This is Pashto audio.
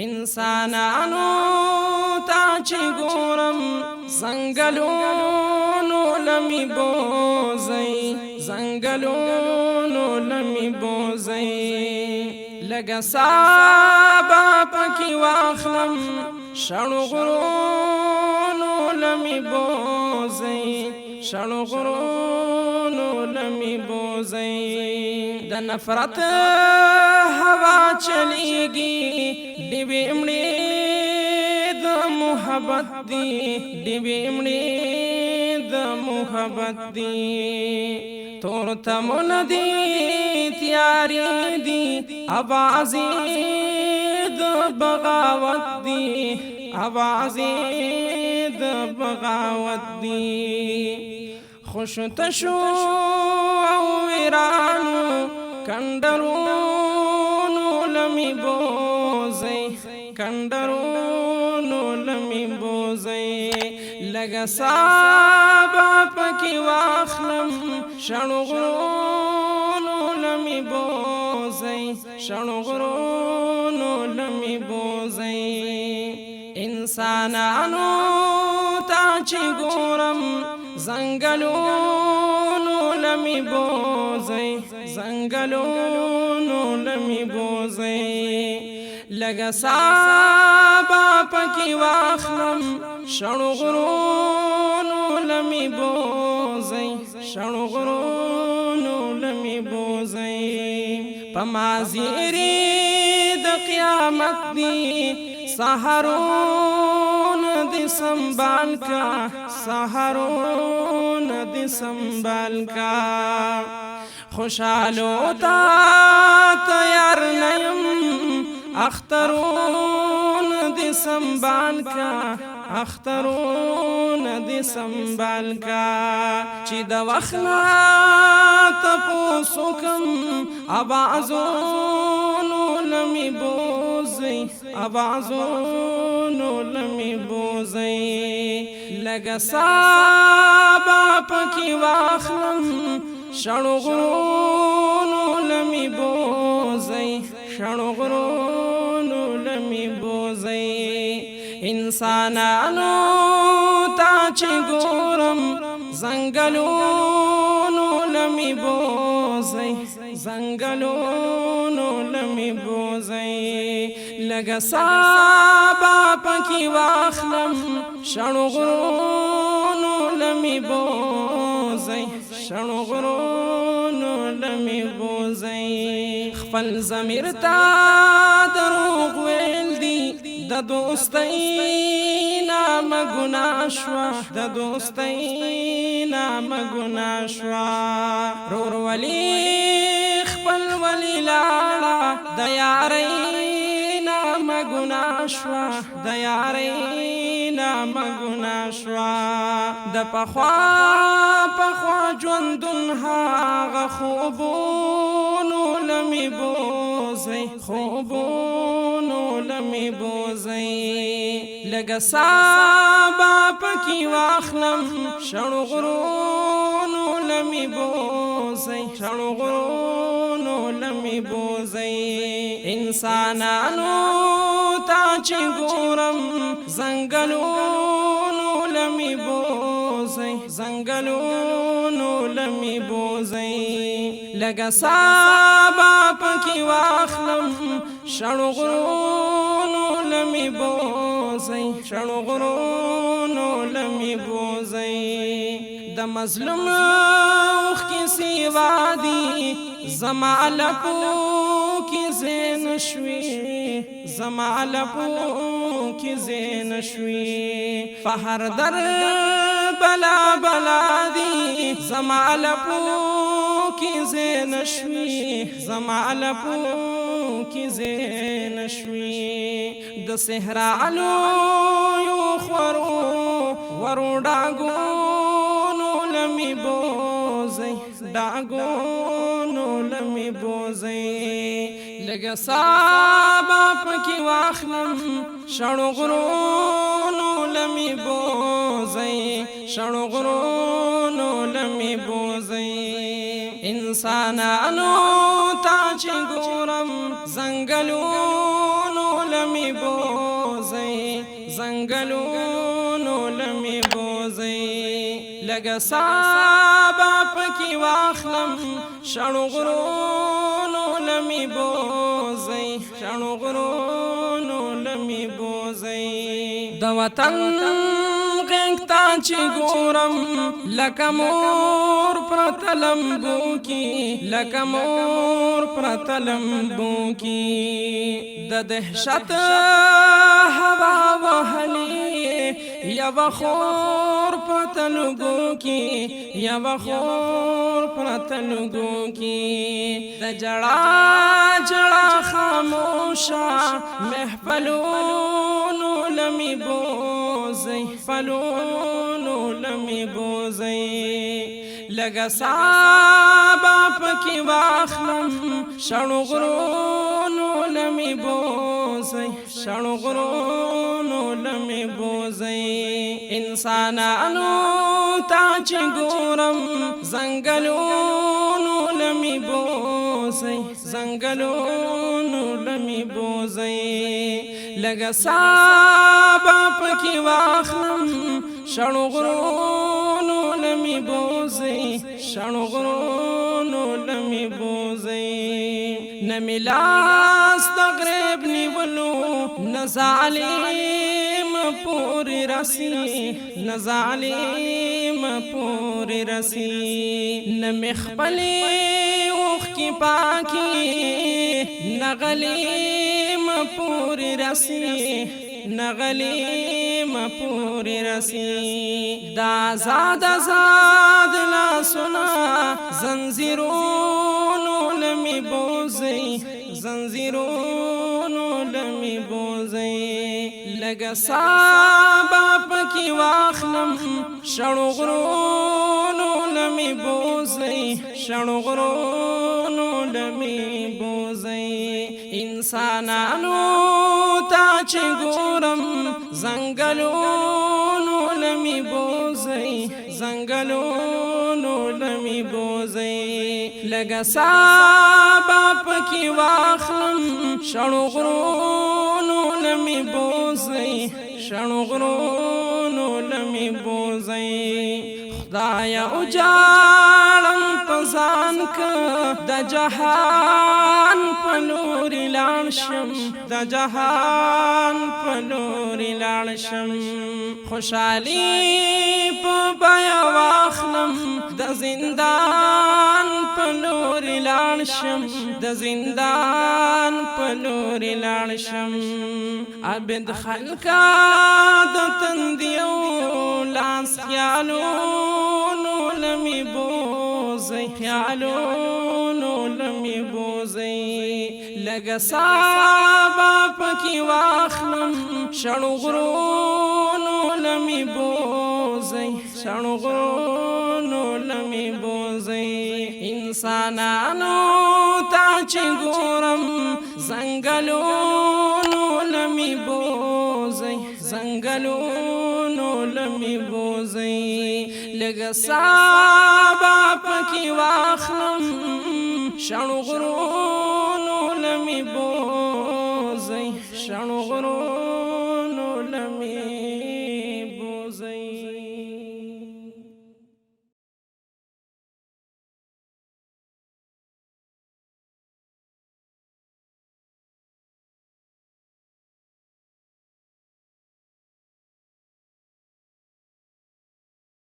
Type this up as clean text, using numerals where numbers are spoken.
انسانانو تا چې ګورم زنګلونو لمی بوزي زنګلونو لمی بوزي لګا سابا پکې واخلم شړو غرونو لمی بوزي شړو غرونو لمی بوزي د نفرت هوا چلیږي ډیوې مړې د محبت دی ډیوې مړې د محبت دی تور تمون دی تیاری دی آوازې د بغاوت دی آوازې د بغاوت دی خوش تشو او ویرانو کندرونو لمی بوزي کندرونو لمی بوزي لګا سابا پکې واخلم شړو غرونو لمی بوزي شړو غرونو لمی بوزي انسانانو تا چې ګورم زنګلونو لمی بوزي زنګلونو لمی بوزي لګا سابا پکې واخلم شړو غرونو لمی بوزي شړو غرونو لمی بوزي پمازيري د قیامت دی سحرون دی سنبال کا سحرون دی سنبال کا خوشحالو تا تیار نیم اخترون دی سنبال کا اخترون دی سنبال کا چی دا وخنا تپوسو کم آوازونو لمی بوزي آوازونو لمی بوزي لګا سابا پکې واخلم شړو غرونو لمی بوزي شړو غرونو لمی بوزي انسانانو تا چې ګورم زنګلونو لمی بوزي زنګلونو لمی بوزي لګا سابا پکې واخلم شړو غرونو لمی بوزي شړو غرونو لمی بوزي خپل ضمیر تا دروغ ویل دي د دوستۍ نامه ګناه شوه د دوستۍ نامه ګناه شوه رور ولی خپل ولی لاړه د یارۍ نامه ګناه شوه د یارۍ نامه ګناه شوه د پخوا پخوا ژوندون هغه خوبونو لمی بوزي خوبونو لمی بوزي لګا سابا پکې واخلم شړو غرونو لمی بوزي شړو غرونو لمی بوزي انسانانو تا چې ګورم زنګلونو لمی بوزي زنګلونو لمی بوزي لګا سابا پکې واخلم شړو غرونو لمی بوزي شړو غرونو لمی بوزي د مظلوم اوخ کې سیوا دي زما لپو کې زین شوي زما لپو کې زین شوي فهر در بلا بلا دي زما لپو کې زین شوي زما لپو کې زین شوي د صحرا علو یو خورو ورو ډاګونو لمی بوزي ډاګونو لمی بوزي لګا سابا پکې واخلم شړو غرونو لمی بوزي شړو غرونو لمی بوزي انسانانو تا چې ګورم زنګلونو لمی بوزي بوزي زنګلونو لمي بوزي لګ صابا پکې واخلم شړو غرونو لمي بوزي شړو غرونو لمي بوزي د وطن غنګتا چې ګورم لکه مور پرتلمبو کی لکه مور پرتلمبو کی د دهشت هوا وهلی یو خور پرتلګو کی یو خور پرتلګو کی د جړا جړا خاموشا محفلونو لمی بوزي فلونو لمی بوزي لګ صابا پکې واخلم شړو غرونو لمی بوزي شړو غرونو لمی بوزي انسانانو تا چې ګورم زنګلونو لمی بوزي زنګلونو لمی بوزي لګ صابا پکې واخلم شړو غرونو لمی بوزي شړو غرونو لمی بوزي نمی لاس تغریب نیولو نظالم پوری رسی نظالم پوری رسی نمی خپلی اوخ کی پاکی نغلیم پوری رسی نغلیم پوری رسی دا زاد زاد لا سنا زنزیرونو لمی بوزي زنزیرونو لمی بوزي لګ صابا پکې واخلم شړو غرونو لمی بوزي شړو غرونو لمی بوزي انسانانو تا چې ګورم زنګلونو لمی بوزي زنګلونو لمی بوزي لګ صابا پکې واخلم شړو غرونو لمی بوزي شړو غرونو لمی بوزي خدایا اجاړم پزان ک د جهان پلور لاړ شم د جهان پلور لاړ شم خوشالي په بیا واخلم د زندان پلور لاړ شم د زندان پلور لاړ شم عبد خلکا د تندیو لاس خیالونو لمی بوزي خیالونو لمی بوزي لګ صابا پکې واخلم شړو غرونو لمی بوزي شړو غرونو لمی بوزي انسانانو تا چې ګورم زنګلونو لمی بوزي زنګلونو لمی بوزي لګ صابا پکې واخلم شړو غرونو لمی بوزي شړو غرونو لمی